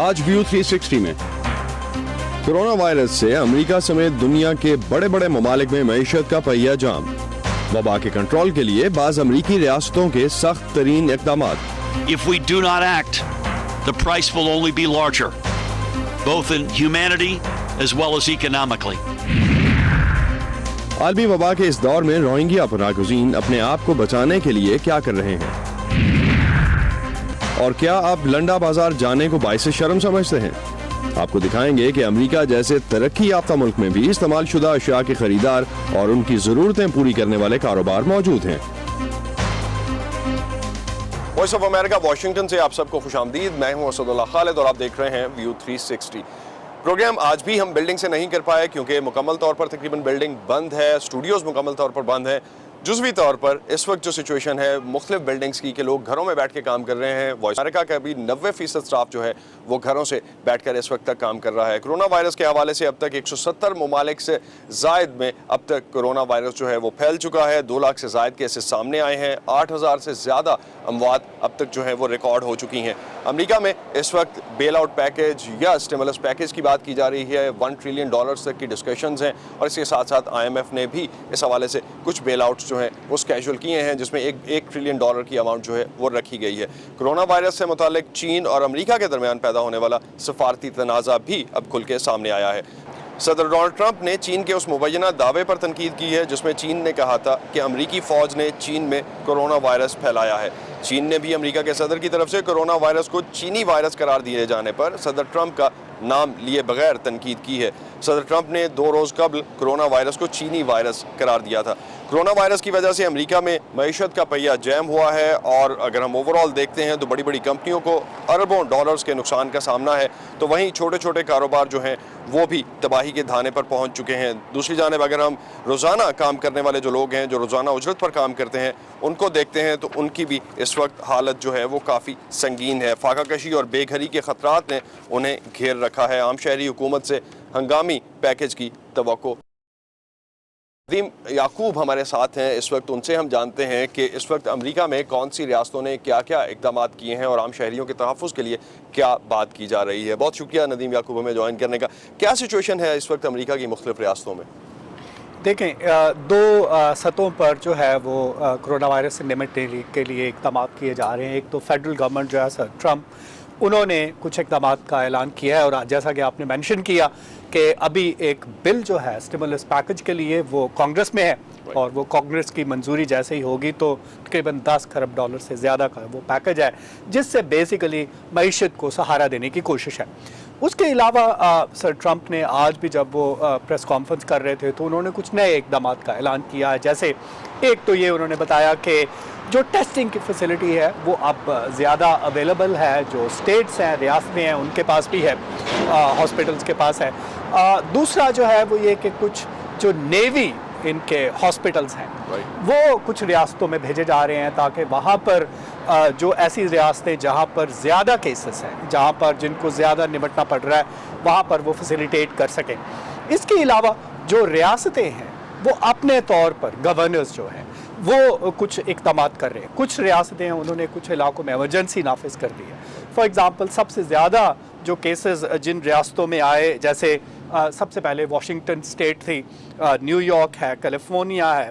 آج ویو 360 میں corona virus سے امریکہ سمیت دنیا کے بڑے بڑے ممالک میں معیشت کا پہیہ جام. وبا کے کنٹرول کے لیے بعض امریکی ریاستوں کے سخت ترین اقدامات. If we do not act, the price will only be larger, both in humanity as well as economically. عالمی وبا کے اس دور میں روہنگیا پناہ گزین اپنے آپ کو بچانے کے لیے کیا کر رہے ہیں؟ اور کیا آپ لنڈا بازار جانے کو باعث شرم سمجھتے ہیں؟ آپ کو دکھائیں گے کہ امریکہ جیسے ترقی یافتہ ملک میں بھی استعمال شدہ اشیاء کے خریدار اور ان کی ضرورتیں پوری کرنے والے کاروبار موجود ہیں. وائس آف امریکہ واشنگٹن سے آپ سب کو خوش آمدید. میں ہوں اسد اللہ خالد اور آپ دیکھ رہے ہیں ویو 360. پروگرام آج بھی ہم بلڈنگ سے نہیں کر پائے کیونکہ مکمل طور پر تقریباً بلڈنگ بند ہے, اسٹوڈیوز مکمل طور پر بند ہیں. جزوی طور پر اس وقت جو سچویشن ہے مختلف بلڈنگز کی کہ لوگ گھروں میں بیٹھ کے کام کر رہے ہیں. وائس امریکہ کا بھی 90% سٹاف جو ہے وہ گھروں سے بیٹھ کر اس وقت تک کام کر رہا ہے. کرونا وائرس کے حوالے سے اب تک 170 ممالک سے زائد میں اب تک کرونا وائرس جو ہے وہ پھیل چکا ہے. 2 لاکھ سے زائد کیسز سامنے آئے ہیں. 8000 سے زیادہ اموات اب تک جو ہے وہ ریکارڈ ہو چکی ہیں. امریکہ میں اس وقت بیل آؤٹ پیکیج یا سٹیمولس پیکیج کی بات کی جا رہی ہے. $1 ٹریلین تک کی ڈسکشنز ہیں اور اس کے ساتھ ساتھ IMF نے بھی اس حوالے سے کچھ بیل آؤٹس جو ہیں وہ اسکیجول کیے ہیں جس میں $1 ٹریلین کی اماؤنٹ جو ہے وہ رکھی گئی ہے. کرونا وائرس سے متعلق چین اور امریکہ کے درمیان پیدا ہونے والا سفارتی تنازع بھی اب کھل کے سامنے آیا ہے. صدر ڈونلڈ ٹرمپ نے چین کے اس مبینہ دعوے پر تنقید کی ہے جس میں چین نے کہا تھا کہ امریکی فوج نے چین میں کرونا وائرس پھیلایا ہے. چین نے بھی امریکہ کے صدر کی طرف سے کرونا وائرس کو چینی وائرس قرار دیے جانے پر صدر ٹرمپ کا نام لیے بغیر تنقید کی ہے. صدر ٹرمپ نے 2 روز قبل کرونا وائرس کو چینی وائرس قرار دیا تھا. کرونا وائرس کی وجہ سے امریکہ میں معیشت کا پہیہ جیم ہوا ہے اور اگر ہم اوور آل دیکھتے ہیں تو بڑی بڑی کمپنیوں کو اربوں ڈالرز کے نقصان کا سامنا ہے, تو وہیں چھوٹے چھوٹے کاروبار جو ہیں وہ بھی تباہی کے دھانے پر پہنچ چکے ہیں. دوسری جانب اگر ہم روزانہ کام کرنے والے جو لوگ ہیں جو روزانہ اجرت پر کام کرتے ہیں ان کو دیکھتے ہیں تو ان کی بھی اس وقت حالت جو ہے وہ کافی سنگین ہے. فاقہ کشی اور بے گھری کے خطرات نے انہیں گھیر رکھا ہے. عام شہری حکومت سے ہنگامی پیکیج کی توقع. ندیم یعقوب ہمارے ساتھ ہیں اس وقت, ان سے ہم جانتے ہیں کہ اس وقت امریکہ میں کون سی ریاستوں نے کیا کیا اقدامات کیے ہیں اور عام شہریوں کے تحفظ کے لیے کیا بات کی جا رہی ہے. بہت شکریہ ندیم یعقوب ہمیں جوائن کرنے کا. کیا سچویشن ہے اس وقت امریکہ کی مختلف ریاستوں میں؟ دیکھیں 2 سطحوں پر جو ہے وہ کرونا وائرس سے نمٹنے کے لیے اقدامات کیے جا رہے ہیں. ایک تو فیڈرل گورنمنٹ جو ہے سر ٹرمپ, انہوں نے کچھ اقدامات کا اعلان کیا ہے اور جیسا کہ آپ نے مینشن کیا کہ ابھی ایک بل جو ہے اسٹیمولس پیکج کے لیے وہ کانگریس میں ہے اور وہ کانگریس کی منظوری جیسے ہی ہوگی تو تقریباً $10 کروڑ سے زیادہ کا وہ پیکج ہے جس سے بیسیکلی معیشت کو سہارا دینے کی کوشش ہے. اس کے علاوہ سر ٹرمپ نے آج بھی جب وہ پریس کانفرنس کر رہے تھے تو انہوں نے کچھ نئے اقدامات کا اعلان کیا ہے. جیسے ایک تو یہ انہوں نے بتایا کہ جو ٹیسٹنگ کی فیسلٹی ہے وہ اب زیادہ اویلیبل ہے, جو اسٹیٹس ہیں ریاستیں ہیں ان کے پاس بھی ہے, ہاسپٹلس کے پاس ہے. دوسرا جو ہے وہ یہ کہ کچھ جو نیوی ان کے ہاسپٹلس ہیں وہ کچھ ریاستوں میں بھیجے جا رہے ہیں تاکہ وہاں پر جو ایسی ریاستیں جہاں پر زیادہ کیسز ہیں, جہاں پر جن کو زیادہ نمٹنا پڑ رہا ہے وہاں پر وہ فیسیلیٹیٹ کر سکیں. اس کے علاوہ جو ریاستیں ہیں وہ اپنے طور پر گورنرز جو ہیں وہ کچھ اقدامات کر رہے ہیں. کچھ ریاستیں ہیں انہوں نے کچھ علاقوں میں ایمرجنسی نافذ کر دی ہے. فار ایگزامپل سب سے زیادہ جو کیسز جن ریاستوں میں آئے, جیسے سب سے پہلے واشنگٹن اسٹیٹ تھی, نیو یارک ہے, کیلیفورنیا ہے,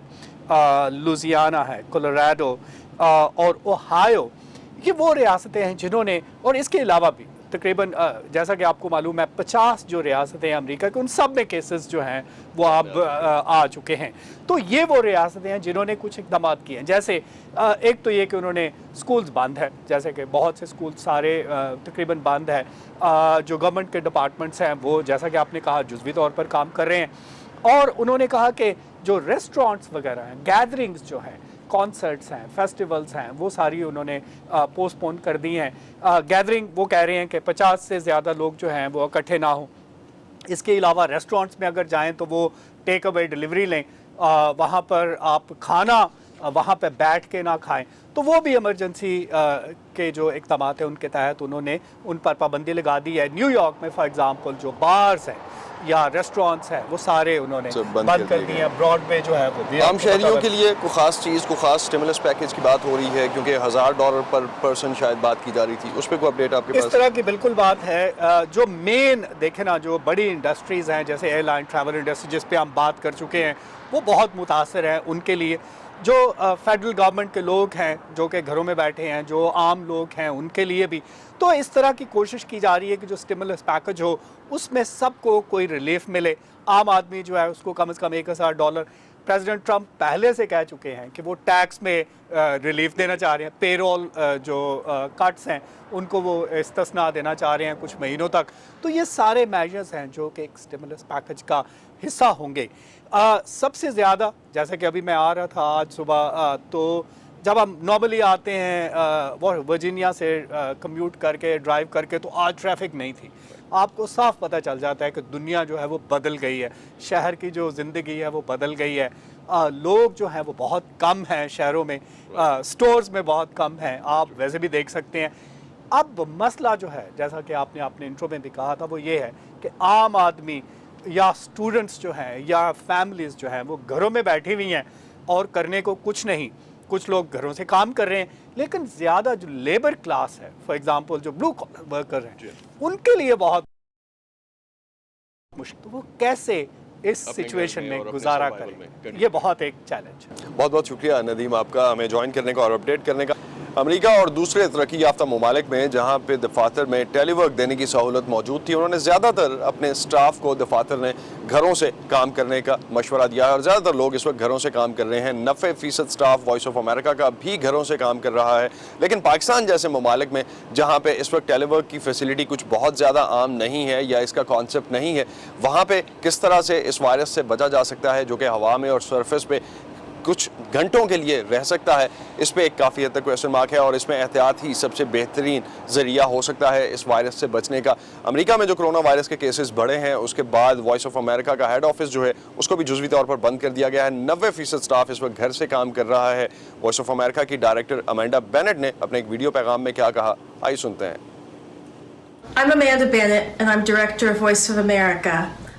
لوزیانا ہے, کولوراڈو اور اوہایو, یہ وہ ریاستیں ہیں جنہوں نے, اور اس کے علاوہ بھی تقریباً جیسا کہ آپ کو معلوم ہے 50 جو ریاستیں ہیں امریکہ کے ان سب میں کیسز جو ہیں وہ اب آ چکے ہیں. تو یہ وہ ریاستیں ہیں جنہوں نے کچھ اقدامات کیے ہیں. جیسے ایک تو یہ کہ انہوں نے سکولز بند ہے, جیسے کہ بہت سے سکول سارے تقریباً بند ہے. جو گورنمنٹ کے ڈپارٹمنٹس ہیں وہ جیسا کہ آپ نے کہا جزوی طور پر کام کر رہے ہیں. اور انہوں نے کہا کہ جو ریسٹورانٹس وغیرہ ہیں, گیدرنگز جو ہیں, کانسرٹس ہیں, فیسٹیولز ہیں, وہ ساری انہوں نے پوسٹ پون کر دی ہیں. گیدرنگ وہ کہہ رہے ہیں کہ 50 سے زیادہ لوگ جو ہیں وہ اکٹھے نہ ہوں. اس کے علاوہ ریسٹورانٹس میں اگر جائیں تو وہ ٹیک اوے ڈیلیوری لیں, وہاں پر آپ کھانا वहाँ पे बैठ के ना खाएं, तो वो भी इमरजेंसी के जो इक़दाम हैं उनके तहत उन्होंने उन पर पाबंदी लगा दी है। न्यूयॉर्क में फॉर एग्जांपल जो बार्स हैं या रेस्टोरेंट्स हैं वो सारे उन्होंने बंद कर दिए हैं। ब्रॉडवे जो है वो आम शहरियों के लिए कोई ख़ास चीज़, कोई ख़ास स्टिमुलस पैकेज की बात हो रही है, क्योंकि $1000 पर पर्सन शायद बात की जा रही थी, उस पर कोई अपडेट आपके पास? इस तरह की बिल्कुल बात है। जो मेन देखें ना, जो बड़ी इंडस्ट्रीज़ हैं जैसे एयरलाइन ट्रैवल इंडस्ट्री जिस पे हम बात कर चुके हैं, वो बहुत मुतासर हैं। उनके लिए जो फेडरल गवर्नमेंट के लोग हैं जो कि घरों में बैठे हैं, जो आम लोग हैं, उनके लिए भी तो इस तरह की कोशिश की जा रही है कि जो स्टिमुलस पैकेज हो उसमें सबको कोई रिलीफ मिले। आम आदमी जो है उसको कम से कम $1000। प्रेसिडेंट ट्रंप पहले से कह चुके हैं कि वो टैक्स में रिलीफ देना चाह रहे हैं, पेरोल जो कट्स हैं उनको वो इस्तिस्ना देना चाह रहे हैं कुछ महीनों तक। तो ये सारे मेजर्स हैं जो कि एक स्टिमुलस पैकेज का हिस्सा होंगे। सबसे ज़्यादा जैसे कि अभी मैं आ रहा था आज सुबह, तो जब हम नॉर्मली आते हैं वो वर्जीनिया से कम्यूट करके ड्राइव करके, तो आज ट्रैफिक नहीं थी। आपको साफ पता चल जाता है कि दुनिया जो है वो बदल गई है, शहर की जो ज़िंदगी है वो बदल गई है। लोग जो हैं वो बहुत कम हैं शहरों में, स्टोर्स में बहुत कम हैं, आप वैसे भी देख सकते हैं। अब मसला जो है जैसा कि आपने अपने इंट्रो में भी कहा था वो ये है कि आम आदमी या स्टूडेंट्स जो हैं या फैमिलीज़ जो हैं वो घरों में बैठी हुई हैं और करने को कुछ नहीं। कुछ लोग घरों से काम कर रहे हैं, लेकिन ज़्यादा जो लेबर क्लास है, फॉर एग्जांपल जो ब्लू कॉलर वर्कर हैं, उनके लिए बहुत मुश्किल। तो वो कैसे इस सिचुएशन में गुजारा करें, ये बहुत एक चैलेंज है। बहुत बहुत शुक्रिया नदीम आपका हमें ज्वाइन करने का और अपडेट करने का। अमेरिका और दूसरे तरक्की याफ्ता ममालिक में जहाँ पे दफातर में टेलीवर्क देने की सहूलत मौजूद थी, उन्होंने ज़्यादातर अपने स्टाफ को दफातर ने घरों से काम करने का मशवरा दिया है और ज़्यादातर लोग इस वक्त घरों से काम कर रहे हैं। 90% स्टाफ वॉइस ऑफ अमेरिका का भी घरों से काम कर रहा है। लेकिन पाकिस्तान जैसे ममालिक में जहाँ पे इस वक्त टेलीवर्क की फैसिलिटी कुछ बहुत ज़्यादा आम नहीं है या इसका कॉन्सेप्ट नहीं है, वहाँ पर किस तरह से इस वायरस से बचा जा सकता है जो कि हवा में और सरफेस पे कुछ घंटों के लिए रह सकता है, इस पे एक काफ़ी हद तक क्वेश्चन मार्क है और इसमें एहतियात ही सबसे बेहतरीन ज़रिया हो सकता है इस वायरस से बचने का। अमेरिका में जो कोरोना वायरस के केसेस बढ़े हैं उसके बाद वॉइस ऑफ अमेरिका का हेड ऑफिस जो है उसको भी जुज़वी तौर पर बंद कर दिया गया है। 90% स्टाफ इस वक्त घर से काम कर रहा है। वॉइस ऑफ अमेरिका की डायरेक्टर अमेंडा बेनेट ने अपने एक वीडियो पैगाम में क्या कहा, आइए सुनते हैं। I'm Amanda Bennett and I'm director of Voice of America.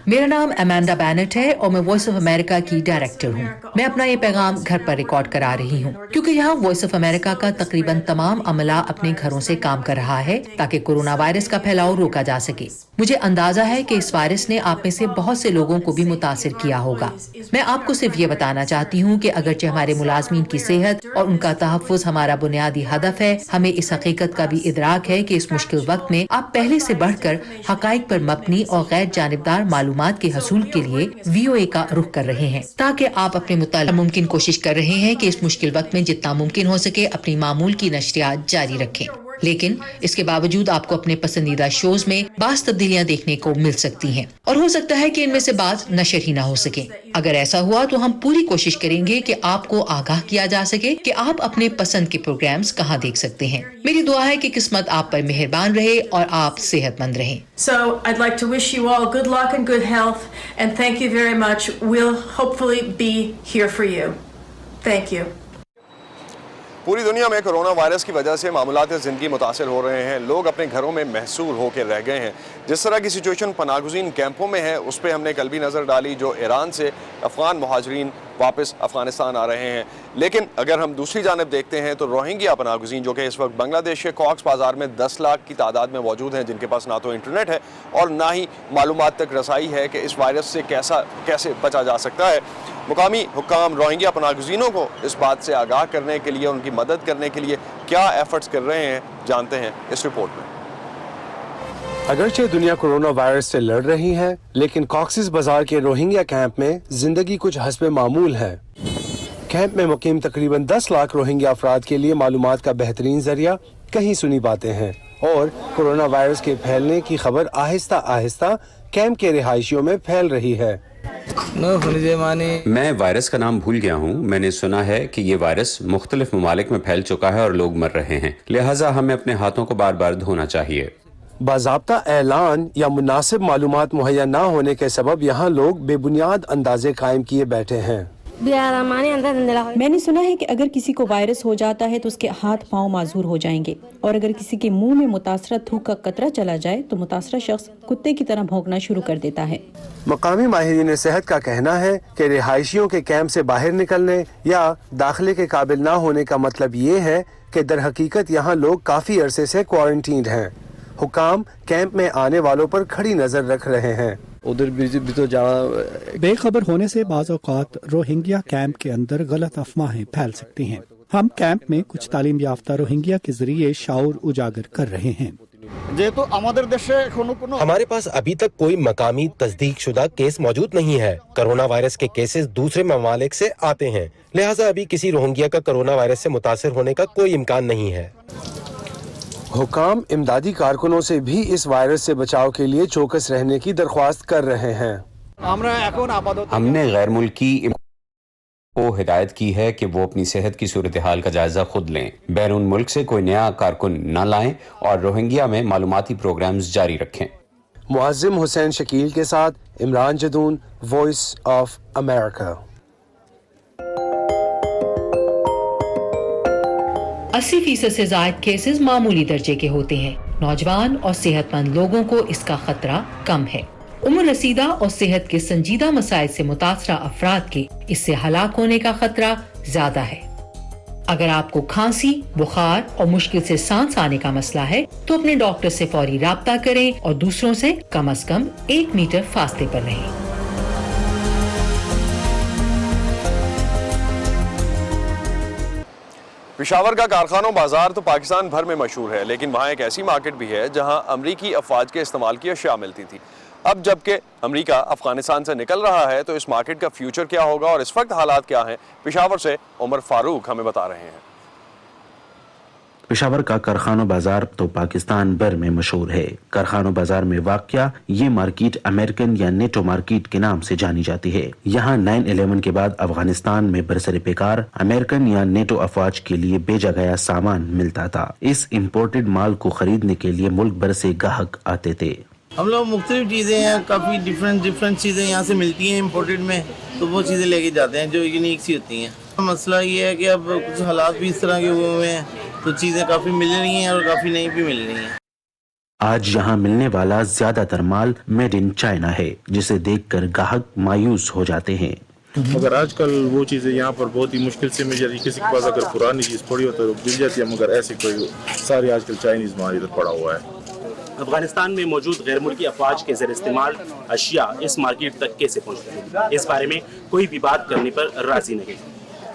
मेरा नाम अमेंडा बेनेट है और मैं वॉइस ऑफ अमेरिका की डायरेक्टर हूँ। मैं अपना ये पैगाम घर पर रिकॉर्ड करा रही हूँ क्योंकि यहाँ वॉइस ऑफ अमेरिका का तकरीबन तमाम अमला अपने घरों से काम कर रहा है ताकि कोरोना वायरस का फैलाव रोका जा सके। मुझे अंदाजा है कि इस वायरस ने आप में से बहुत से लोगों को भी मुतासिर किया होगा। मैं आपको सिर्फ ये बताना चाहती हूँ कि अगरचे हमारे मुलाजमीन की सेहत और उनका तहफ़्फ़ुज़ हमारा बुनियादी हदफ है, हमें इस हकीकत का भी इदराक है कि इस मुश्किल वक्त में आप पहले से बढ़कर हकाइक पर मबनी और गैर जानिबदार मालूमात के हसूल के लिए VOA का रुख कर रहे हैं ताकि आप अपने मुताल्लिक़ मुमकिन कोशिश कर रहे हैं कि इस मुश्किल वक्त में जितना मुमकिन हो सके अपनी मामूल की नशरियात जारी रखें। लेकिन इसके बावजूद आपको अपने पसंदीदा शोज में बाज़ तब्दीलियां देखने को मिल सकती हैं और हो सकता है कि इनमें से बाज़ नशर ही ना हो सके। अगर ऐसा हुआ तो हम पूरी कोशिश करेंगे कि आपको आगाह किया जा सके कि आप अपने पसंद के प्रोग्राम्स कहां देख सकते हैं। मेरी दुआ है कि किस्मत आप पर मेहरबान रहे और आप सेहतमंद रहें। So I'd like to wish you all good luck and good health and thank you very much. We'll hopefully be here for you. Thank you. पूरी दुनिया में कोरोना वायरस की वजह से मामूलात ज़िंदगी मुतासर हो रहे हैं। लोग अपने घरों में महसूर होकर रह गए हैं। जिस तरह की सिचुएशन पनागुज़ीन कैंपों में है उस पर हमने कल भी नज़र डाली, जो ईरान से अफ़गान मुहाजिरीन वापस अफ़गानिस्तान आ रहे हैं। लेकिन अगर हम दूसरी जानब देखते हैं तो रोहिंग्या पनागुज़ीन जो कि इस वक्त बांग्लादेश के कॉक्स बाज़ार में 10 लाख की तादाद में मौजूद हैं, जिनके पास ना तो इंटरनेट है और ना ही मालूमात तक रसाई है कि इस वायरस से कैसे बचा जा सकता है। मुकामी हुक्काम रोहिंग्या पनागुज़ीनों को इस बात से आगाह करने के लिए, उनकी मदद करने के लिए क्या एफर्ट्स कर रहे हैं, जानते हैं इस रिपोर्ट में। अगरचे दुनिया कोरोना वायरस से लड़ रही है, लेकिन कॉक्सिस बाजार के रोहिंग्या कैंप में जिंदगी कुछ हस्बे मामूल है। कैंप में मुकीम तकरीबन 10 लाख रोहिंग्या अफराद के लिए मालूमात का बेहतरीन जरिया कहीं सुनी बातें हैं और कोरोना वायरस के फैलने की खबर आहिस्ता आहिस्ता कैंप के रिहायशियों में फैल रही है। मैं वायरस का नाम भूल गया हूँ। मैंने सुना है कि ये वायरस मुख्तलिफ ममालिक में फैल चुका है और लोग मर रहे हैं, लिहाजा हमें अपने हाथों को बार बार धोना चाहिए। बाज़ाब्ता ऐलान या मुनासिब मालूमात मुहैया न होने के सबब यहाँ लोग बेबुनियाद अंदाजे कायम किए बैठे हैं। मैंने सुना है कि अगर किसी को वायरस हो जाता है तो उसके हाथ पांव माजूर हो जाएंगे और अगर किसी के मुंह में मुतासरा थूक का कतरा चला जाए तो मुतासरा शख्स कुत्ते की तरह भौंकना शुरू कर देता है। मकामी माहिरीन सेहत का कहना है कि रिहायशियों के कैंप से बाहर निकलने या दाखिले के काबिल ना होने का मतलब ये है कि दर हकीकत यहाँ लोग काफी अरसे से क्वारंटीन हैं। हुकाम कैंप में आने वालों पर खड़ी नजर रख रहे हैं। उधर भी तो जाना बेखबर होने से बाज़ औक़ात रोहिंग्या कैंप के अंदर गलत अफवाहें फैल सकती हैं। हम कैंप में कुछ तालीम याफ्ता रोहिंग्या के जरिए शाऊर उजागर कर रहे हैं। हमारे पास अभी तक कोई मकामी तस्दीक शुदा केस मौजूद नहीं है। कोरोना वायरस के केसेस दूसरे ममालिक से आते हैं, लिहाजा अभी किसी रोहिंग्या का कोरोना वायरस से मुतासिर होने का कोई इम्कान नहीं है। हुकाम इमदादी कारकुनों से भी इस वायरस से बचाव के लिए चौकस रहने की दरख्वास्त कर रहे हैं। हमने गैर मुल्की को हिदायत की है कि वो अपनी सेहत की सूरत हाल का जायजा खुद लें, बैरून मुल्क से कोई नया कारकुन न लाएं और रोहिंग्या में मालूमाती प्रोग्राम्स जारी रखें। मुअज़्ज़िम हुसैन शकील के साथ Imran Jadoon, voice of America. 80% से ज्यादा केसेस मामूली दर्जे के होते हैं। नौजवान और सेहतमंद लोगों को इसका खतरा कम है। उम्र रसीदा और सेहत के संजीदा मसाइल से मुतासरा अफराद के इससे हलाक होने का खतरा ज्यादा है। अगर आपको खांसी, बुखार और मुश्किल से सांस आने का मसला है तो अपने डॉक्टर से फौरी राब्ता करें और दूसरों से कम से कम 1 मीटर फासले पर रहें। पेशावर का कारखानों बाजार तो पाकिस्तान भर में मशहूर है, लेकिन वहाँ एक ऐसी मार्केट भी है जहाँ अमरीकी अफवाज के इस्तेमाल की अशिया मिलती थी। अब जबकि अमेरिका अफगानिस्तान से निकल रहा है तो इस मार्केट का फ्यूचर क्या होगा और इस वक्त हालात क्या हैं, पेशावर से उमर फारूक हमें बता रहे हैं। पेशावर का कारखानों बाजार तो पाकिस्तान भर में मशहूर है। कारखानों बाजार में वाक़या ये मार्केट अमेरिकन या नेटो मार्केट के नाम से जानी जाती है। यहाँ 9/11 के बाद अफगानिस्तान में बरसरे बेकार अमेरिकन या नेटो अफवाज के लिए भेजा गया सामान मिलता था। इस इम्पोर्टेड माल को खरीदने के लिए मुल्क भर से ग्राहक आते थे। हम लोग मुख्तलिफ चीज़ें हैं, काफ़ी डिफरेंट चीज़ें यहाँ से मिलती हैं इम्पोर्टेड में, तो वो चीज़ें लेके जाते हैं जो यूनिक सी होती हैं। मसला ये है कि अब कुछ हालात भी इस तरह के हुए हुए हैं तो चीज़ें काफ़ी मिल रही हैं और काफ़ी नहीं भी मिल रही हैं। आज यहाँ मिलने वाला ज्यादातर माल मेड इन चाइना है, जिसे देखकर ग्राहक मायूस हो जाते हैं। मगर आजकल वो चीज़ें यहाँ पर बहुत ही मुश्किल से मिल जाती है। किसी के पास अगर पुरानी चीज़ पड़ी हो तो मिल जाती है, मगर ऐसे कोई सारी आजकल चाइनीज़ माल इधर पड़ा हुआ है। अफगानिस्तान में मौजूद गैर मुल्की अफवाज के ज़र इस्तेमाल अशिया इस मार्केट तक कैसे पहुँचती है, इस बारे में कोई भी बात करने पर राजी नहीं।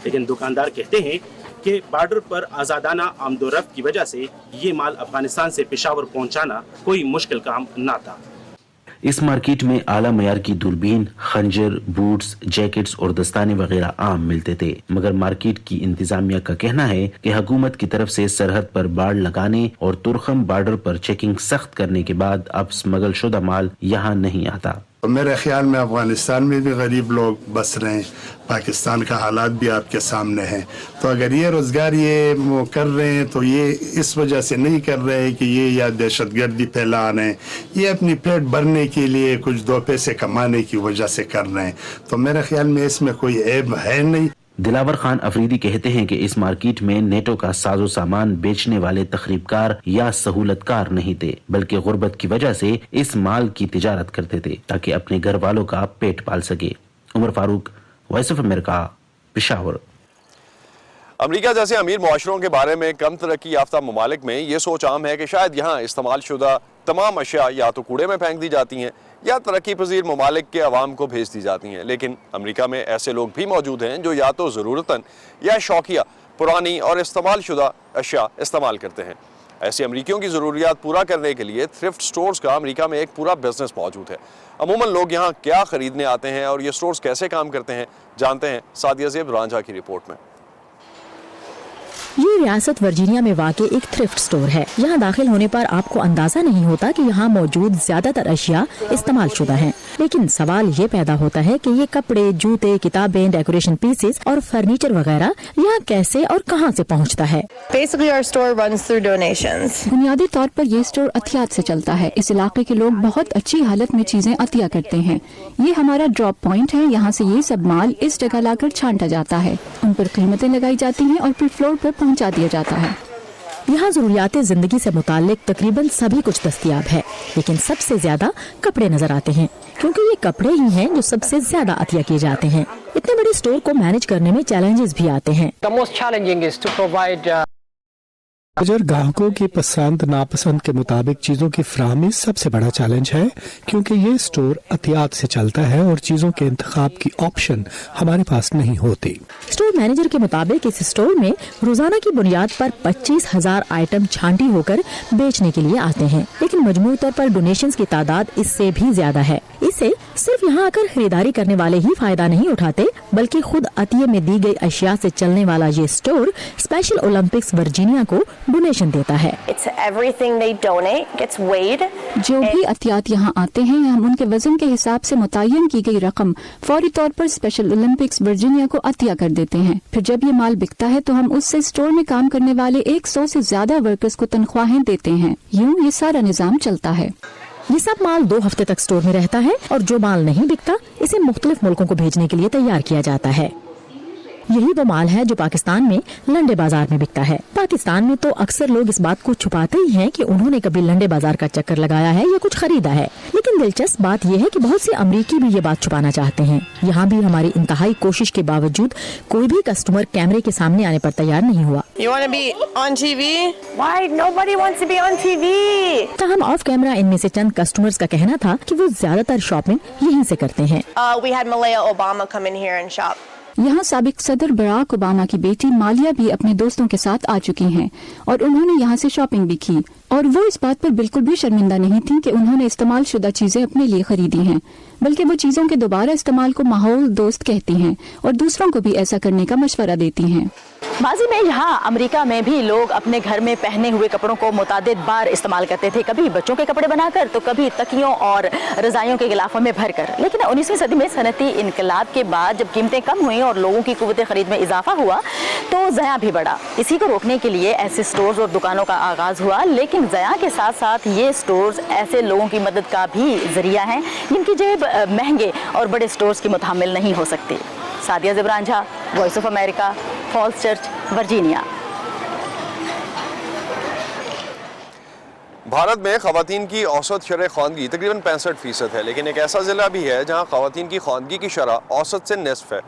लेकिन दुकानदार कहते हैं कि बॉर्डर पर आज़ादाना आमदोरफ्त की वजह से ये माल अफगानिस्तान से पेशावर पहुँचाना कोई मुश्किल काम ना था। इस मार्केट में आला मयार की दूरबीन, खंजर, बूट्स, जैकेट्स और दस्ताने वगैरह आम मिलते थे। मगर मार्केट की इंतजामिया का कहना है कि हुकूमत की तरफ से सरहद पर बाड़ लगाने और तुरखम बॉर्डर पर चेकिंग सख्त करने के बाद अब स्मगल शुदा माल यहाँ नहीं आता। मेरे ख्याल में अफगानिस्तान में भी गरीब लोग बस रहे हैं, पाकिस्तान का हालात भी आपके सामने है। तो अगर ये रोज़गार ये वो कर रहे हैं तो ये इस वजह से नहीं कर रहे हैं कि ये या दहशतगर्दी फैला रहे हैं, ये अपनी पेट भरने के लिए कुछ 2 पैसे कमाने की वजह से कर रहे हैं। तो मेरे ख्याल में इसमें कोई ऐब है नहीं। दिलावर खान अफरीदी कहते हैं कि इस मार्केट में नेटो का साजो सामान बेचने वाले तखरीबकार या सहूलतकार नहीं थे, बल्कि गुर्बत की वजह से इस माल की तिजारत करते थे ताकि अपने घर वालों का पेट पाल सके। Umar Farooq, voice of America, Peshawar. America जैसे अमीर मुआशरों के बारे में कम तरक्की याफ्ता ममालिक में ये सोच आम है कि शायद यहाँ इस्तेमाल शुदा तमाम अशिया या तो कूड़े में फेंक दी जाती हैं या तरक्की पजीर ममालिक के अवाम को भेज दी जाती हैं। लेकिन अमेरिका में ऐसे लोग भी मौजूद हैं जो या तो ज़रूरतन या शौकिया पुरानी और इस्तेमाल शुदा अशिया इस्तेमाल करते हैं। ऐसे अमरीकियों की ज़रूरियात पूरा करने के लिए थ्रिफ्ट स्टोर्स का अमेरिका में एक पूरा बिजनेस मौजूद है। अमूमन लोग यहाँ क्या ख़रीदने आते हैं और ये स्टोर्स कैसे काम करते हैं, जानते हैं सादिया ज़ेब रांझा की रिपोर्ट में। ये रियासत वर्जीनिया में वाक़ एक थ्रिफ्ट स्टोर है। यहाँ दाखिल होने पर आपको अंदाजा नहीं होता कि यहाँ मौजूद ज्यादातर अशिया इस्तेमाल शुदा हैं, लेकिन सवाल ये पैदा होता है कि ये कपड़े, जूते, किताबें, डेकोरेशन पीसेस और फर्नीचर वगैरह यहाँ कैसे और कहाँ से पहुँचता है। Basically, our store runs through donations. बुनियादी तौर पर ये स्टोर अतियात से चलता है। इस इलाके के लोग बहुत अच्छी हालत में चीजें अतिया करते हैं। ये हमारा ड्रॉप पॉइंट है। यहाँ से ये सब माल इस जगह लाकर छांटा जाता है, उन पर कीमतें लगाई जाती हैं और फिर फ्लोर पर पहुँचा दिया जाता है। यहाँ ज़रूरियात ज़िंदगी से मुताल्लिक तकरीबन सभी कुछ दस्तयाब है, लेकिन सबसे ज्यादा कपड़े नजर आते हैं, क्योंकि ये कपड़े ही हैं जो सबसे ज्यादा अतिया किए जाते हैं। इतने बड़े स्टोर को मैनेज करने में चैलेंजेस भी आते हैं। ग्राहकों की पसंद नापसंद के मुताबिक चीजों की फराहमी सबसे बड़ा चैलेंज है, क्योंकि ये स्टोर एहतियात से चलता है और चीजों के इंतखाब की ऑप्शन हमारे पास नहीं होती। स्टोर मैनेजर के मुताबिक इस स्टोर में रोजाना की बुनियाद पर 25,000 आइटम छांटी होकर बेचने के लिए आते हैं, लेकिन मजमूई तौर पर डोनेशंस की तादाद इससे भी ज्यादा है। इससे सिर्फ यहाँ आकर खरीदारी करने वाले ही फायदा नहीं उठाते, बल्कि खुद अतिये में दी गई अशिया से चलने वाला ये स्टोर स्पेशल ओलंपिक्स वर्जीनिया को डोनेशन देता है। जो भी अतियात यहाँ आते हैं, हम उनके वजन के हिसाब से मुतय्यन की गई रकम फौरी तौर पर स्पेशल ओलंपिक्स वर्जीनिया को अतिया कर देते हैं। फिर जब ये माल बिकता है तो हम उससे स्टोर में काम करने वाले 100 से ज्यादा वर्कर्स को तनख्वाहें देते हैं। यूँ ये सारा निजाम चलता है। ये सब माल 2 हफ्ते तक स्टोर में रहता है और जो माल नहीं बिकता इसे मुख्तलिफ मुल्कों को भेजने के लिए तैयार किया जाता है। यही वो माल है जो पाकिस्तान में लंडे बाजार में बिकता है। पाकिस्तान में तो अक्सर लोग इस बात को छुपाते ही हैं कि उन्होंने कभी लंडे बाजार का चक्कर लगाया है या कुछ खरीदा है, लेकिन दिलचस्प बात यह है कि बहुत से अमरीकी भी ये बात छुपाना चाहते हैं। यहाँ भी हमारी इंतहाई कोशिश के बावजूद कोई भी कस्टमर कैमरे के सामने आने पर तैयार नहीं हुआ। ताहम ऑफ कैमरा इनमें से चंद कस्टमर्स का कहना था कि वो ज्यादातर शॉपिंग यहीं से करते हैं। यहाँ साबिक सदर बराक ओबामा की बेटी मालिया भी अपने दोस्तों के साथ आ चुकी हैं और उन्होंने यहाँ से शॉपिंग भी की, और वो इस बात पर बिल्कुल भी शर्मिंदा नहीं थी कि उन्होंने इस्तेमाल शुदा चीजें अपने लिए खरीदी हैं, बल्कि वो चीजों के दोबारा इस्तेमाल को माहौल दोस्त कहती हैं और दूसरों को भी ऐसा करने का मशवरा देती हैं। माजी में यहाँ अमेरिका में भी लोग अपने घर में पहने हुए कपड़ों को मुतादिद बार इस्तेमाल करते थे, कभी बच्चों के कपड़े बनाकर तो कभी तकियों और रजाइयों के गिलाफों में भरकर। लेकिन 19वीं सदी में सनती इनकलाब के बाद जब कीमतें कम हुई और लोगों की कुव्वत खरीद में इजाफा हुआ तो ज़या भी बढ़ा। इसी को रोकने के लिए ऐसे स्टोर्स और दुकानों का आगाज़ हुआ, लेकिन ज़या के साथ साथ ये स्टोर्स ऐसे लोगों की मदद का भी जरिया हैं जिनकी जेब महंगे और बड़े स्टोर्स की मुतामिल नहीं हो सकती। Sadia Zibran Jha, voice of America, Falls Church, Virginia. Bharat में खवातीन की औसत शरह ख़वानगी तकरीबन 65% है, लेकिन एक ऐसा ज़िला भी है जहाँ खवातीन की ख़वानगी की शरह औसत से निसफ है।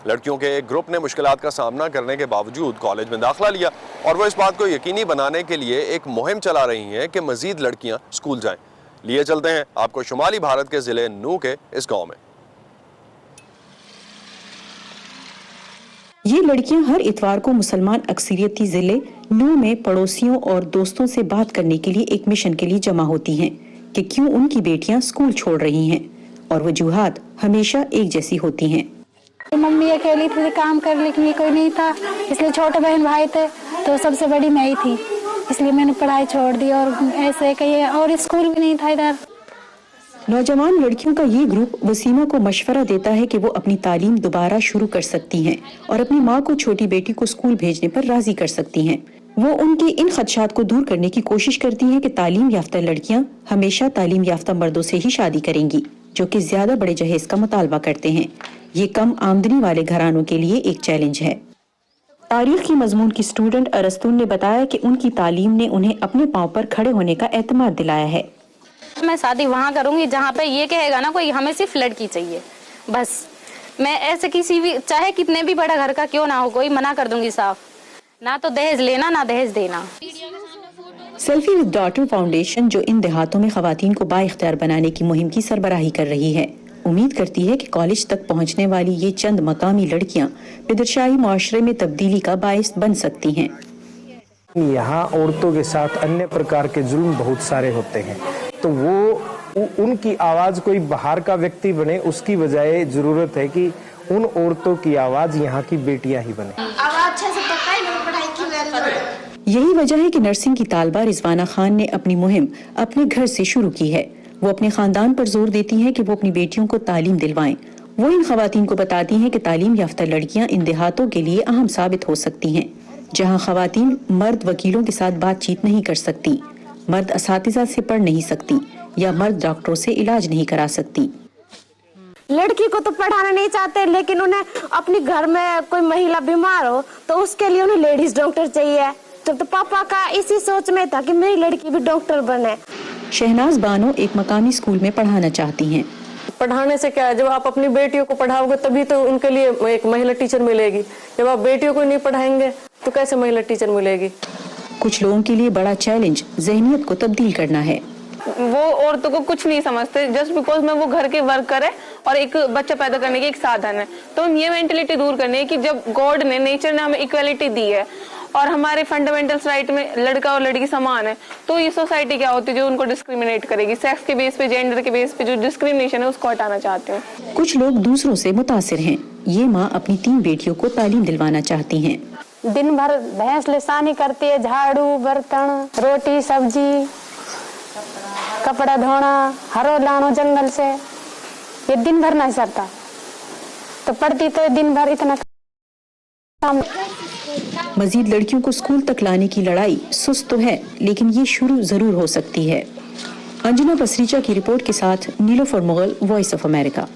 लड़कियों के एक ग्रुप ने मुश्किलात का सामना करने के बावजूद कॉलेज में दाखिला लिया और वो इस बात को यकीनी बनाने के लिए एक मुहिम चला रही हैं कि मज़ीद लड़कियाँ स्कूल जाएँ। लिए चलते हैं आपको शुमाली भारत के ज़िले नू के इस गाँव में। ये लड़कियां हर इतवार को मुसलमान अक्सरियती जिले नू में पड़ोसियों और दोस्तों से बात करने के लिए एक मिशन के लिए जमा होती हैं कि क्यों उनकी बेटियां स्कूल छोड़ रही हैं, और वजूहात हमेशा एक जैसी होती हैं। मम्मी अकेली थी, काम करने के लिए कोई नहीं था, इसलिए छोटे बहन भाई थे तो सबसे बड़ी मैं ही थी, इसलिए मैंने पढ़ाई छोड़ दी और ऐसे कहिए और स्कूल भी नहीं था इधर। नौजवान लड़कियों का ये ग्रुप वसीमा को मशवरा देता है कि वो अपनी तालीम दोबारा शुरू कर सकती हैं और अपनी माँ को छोटी बेटी को स्कूल भेजने पर राजी कर सकती हैं। वो उनके इन खदशात को दूर करने की कोशिश करती हैं कि तालीम याफ्ता लड़कियां हमेशा तालीम याफ्ता मर्दों से ही शादी करेंगी, जो कि ज्यादा बड़े जहेज का मुतालबा करते हैं। ये कम आमदनी वाले घरानों के लिए एक चैलेंज है। तारीख की मजमून की स्टूडेंट अरस्तून ने बताया कि उनकी तालीम ने उन्हें अपने पाँव पर खड़े होने का एतमाद दिलाया है। मैं शादी वहाँ करूँगी जहाँ पे ये कहेगा ना कोई हमें सिर्फ लड़की चाहिए, बस मैं ऐसे किसी भी चाहे कितने भी बड़ा घर का क्यों ना हो कोई मना कर दूंगी साफ, ना तो दहेज लेना ना दहेज देना। सेल्फी विद डॉटर फाउंडेशन जो इन देहातों में खवातीन को बाइख्तियार बनाने की मुहिम की सरबराही कर रही है, उम्मीद करती है कि कॉलेज तक पहुँचने वाली ये चंद मकामी लड़कियाँ बिदरशाही मुआशरे में तब्दीली का बाइस बन सकती हैं। यहाँ औरतों के साथ अन्य प्रकार के जुल्म बहुत सारे होते हैं, तो वो उनकी आवाज कोई बाहर का व्यक्ति बने, उसकी बजाय जरूरत है कि उन औरतों की आवाज यहाँ की बेटियां ही बने। यही वजह है कि नर्सिंग की तालबा रिजवाना खान ने अपनी मुहिम अपने घर से शुरू की है। वो अपने खानदान पर जोर देती हैं कि वो अपनी बेटियों को तालीम दिलवाएं। वो इन खवातीन को बताती हैं कि तालीम याफ्ता लड़कियां इन देहातों के लिए अहम साबित हो सकती हैं, जहां खवातीन मर्द वकीलों के साथ बातचीत नहीं कर सकती, मर्द असातिज़ा से पढ़ नहीं सकती या मर्द डॉक्टरों से इलाज नहीं करा सकती। लड़की को तो पढ़ाना नहीं चाहते, लेकिन उन्हें अपने घर में कोई महिला बीमार हो तो उसके लिए उन्हें लेडीज डॉक्टर चाहिए। तो पापा का इसी सोच में था कि मेरी लड़की भी डॉक्टर बने। शहनाज बानो एक मकामी स्कूल में पढ़ाना चाहती हैं। पढ़ाने से क्या है, जब आप अपनी बेटियों को पढ़ाओगे तभी तो उनके लिए एक महिला टीचर मिलेगी। जब आप बेटियों को नहीं पढ़ाएंगे तो कैसे महिला टीचर मिलेगी। कुछ लोगों के लिए बड़ा चैलेंज ज़हनियत को तब्दील करना है। वो औरतों को कुछ नहीं समझते जस्ट बिकॉज में वो घर के वर्कर है और एक बच्चा पैदा करने के एक साधन है। तो हम ये मेंटेलिटी दूर करनी है कि जब गॉड ने, नेचर ने हमें इक्वालिटी दी है और हमारे फंडामेंटल्स राइट में लड़का और लड़की समान है, तो ये सोसाइटी क्या होती है जो उनको डिस्क्रिमिनेट करेगी। सेक्स के बेस पे, जेंडर के बेस पे जो डिस्क्रिमिनेशन है उसको हटाना चाहते हैं। कुछ लोग दूसरों से मुतासिर हैं। ये माँ अपनी 3 बेटियों को तालीम दिलवाना चाहती हैं। दिन भर भैंस लेसानी करती है, झाड़ू, बर्तन, रोटी, सब्जी, कपड़ा धोना, हरो लानो जंगल से, ये दिन भर नहीं सरता। तो पढ़ती तो दिन भर इतना काम। मजीद लड़कियों को स्कूल तक लाने की लड़ाई सुस्त तो है, लेकिन ये शुरू जरूर हो सकती है। अंजना पसरीचा की रिपोर्ट के साथ Nilofar Mughal, voice of America.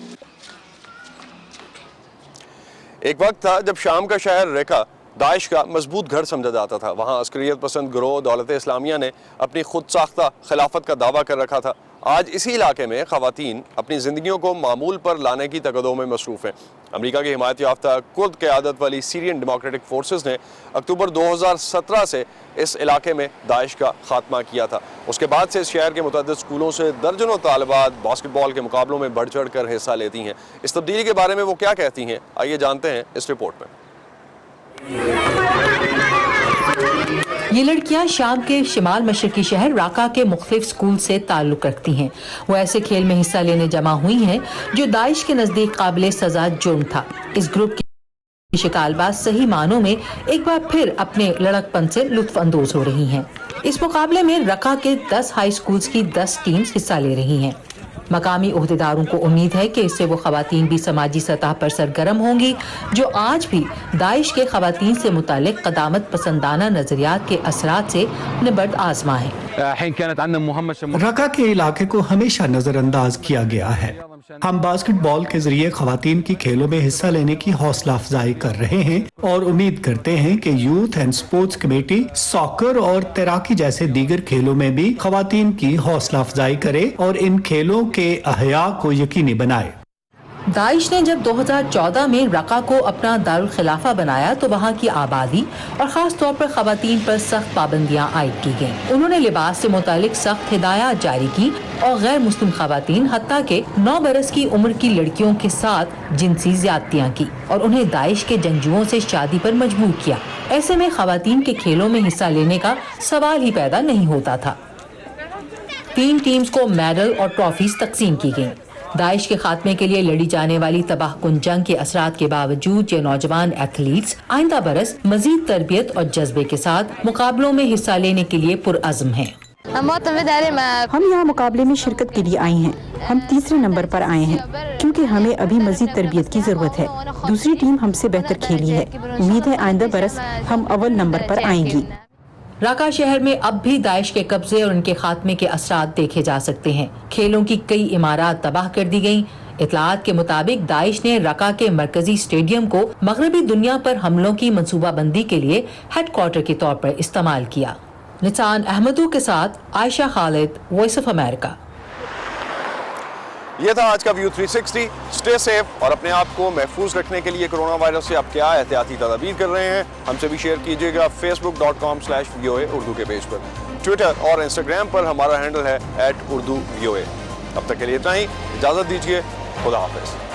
एक वक्त था जब शाम का शहर रेका दाइश का मजबूत घर समझा जाता था। वहाँ अस्करियत पसंद गिरोह दौलत इस्लामिया ने अपनी खुद साख्ता खिलाफत का दावा कर रखा था। आज इसी इलाके में ख़वातीन अपनी ज़िंदगियों को मामूल पर लाने की तकदों में मसरूफ़ हैं। अमेरिका की हिमायत याफ्ता कुर्द क़यादत वाली सीरियन डेमोक्रेटिक फोर्सेस ने अक्टूबर 2017 से इस इलाके में दाइश का खात्मा किया था। उसके बाद से इस शहर के मुतअद्दिद स्कूलों से दर्जनों तालिबात बास्केटबॉल के मुकाबलों में बढ़ चढ़ कर हिस्सा लेती हैं। इस तब्दीली के बारे में वो क्या कहती हैं, आइए जानते हैं इस रिपोर्ट में। ये लड़कियां शाम के शिमाल मशरकी शहर राका के मुख्तलिफ स्कूल से ताल्लुक रखती हैं। वो ऐसे खेल में हिस्सा लेने जमा हुई हैं जो दाइश के नजदीक काबिले सजा जुर्म था। इस ग्रुप की शिकारबाज सही मानों में एक बार फिर अपने लड़कपन से लुत्फ अंदोज हो रही हैं। इस मुकाबले में रका के 10 हाई स्कूल्स की 10 टीम्स हिस्सा ले रही हैं। मकामी ओहदेदारों को उम्मीद है कि इससे वो खवातीन भी समाजी सतह पर सरगर्म होंगी जो आज भी दाइश के खवातीन से मुतालिक क़दामत पसंदाना नजरियात के असरात से निबट आजमा है। रका के इलाके को हमेशा नजरअंदाज किया गया है। हम बास्केटबॉल के जरिए खवातीन की खेलों में हिस्सा लेने की हौसला अफजाई कर रहे हैं और उम्मीद करते हैं कि youth and sports committee soccer और तैराकी जैसे दीगर खेलों में भी खवातीन की हौसला अफजाई करे और इन खेलों के अहया को यकीनी बनाए। दाइश ने जब 2014 में रका को अपना दारुल खिलाफा बनाया तो वहाँ की आबादी और ख़ास तौर पर ख़वातीन पर सख्त पाबंदियाँ आयद की गईं। उन्होंने लिबास से मुतालिक सख्त हिदायत जारी की और गैर मुस्लिम ख़वातीन हत्ता के 9 बरस की उम्र की लड़कियों के साथ जिनसी ज्यादतियाँ की और उन्हें दाइश के जंगजुओं से शादी पर मजबूर किया। ऐसे में ख़वातीन के खेलों में हिस्सा लेने का सवाल ही पैदा नहीं होता था। 3 टीम्स को मेडल और ट्रॉफीज तकसीम की गयी। दाइश के खात्मे के लिए लड़ी जाने वाली तबाहकुन जंग के असरात के बावजूद ये नौजवान एथलीट्स आइंदा बरस मजीद तरबियत और जज्बे के साथ मुकाबलों में हिस्सा लेने के लिए पुरअज़्म हैं। हम यहाँ मुकाबले में शिरकत के लिए आए हैं। हम तीसरे नंबर पर आए हैं क्योंकि हमें अभी मजीद तरबियत की जरूरत है। दूसरी टीम हमसे बेहतर खेली है। उम्मीद है आइंदा बरस हम अव्वल नंबर पर आएंगी। राका शहर में अब भी दाइश के कब्जे और उनके खात्मे के असरात देखे जा सकते हैं। खेलों की कई इमारत तबाह कर दी गयी। इतलात के मुताबिक दाइश ने रका के मरकजी स्टेडियम को मगरबी दुनिया पर हमलों की मंसूबाबंदी के लिए हेडक्वार्टर के तौर पर इस्तेमाल किया। निसान अहमदू के साथ Ayesha Khalid, voice of America. ये था आज का व्यू 360। स्टे सेफ और अपने आप को महफूज रखने के लिए कोरोना वायरस से आप क्या एहतियाती तदाबीर कर रहे हैं, हमसे भी शेयर कीजिएगा facebook.com/VOA उर्दू के पेज पर। ट्विटर और इंस्टाग्राम पर हमारा हैंडल है @urduvoa। अब तक के लिए इतना ही, इजाज़त दीजिए, खुदा हाफिज़।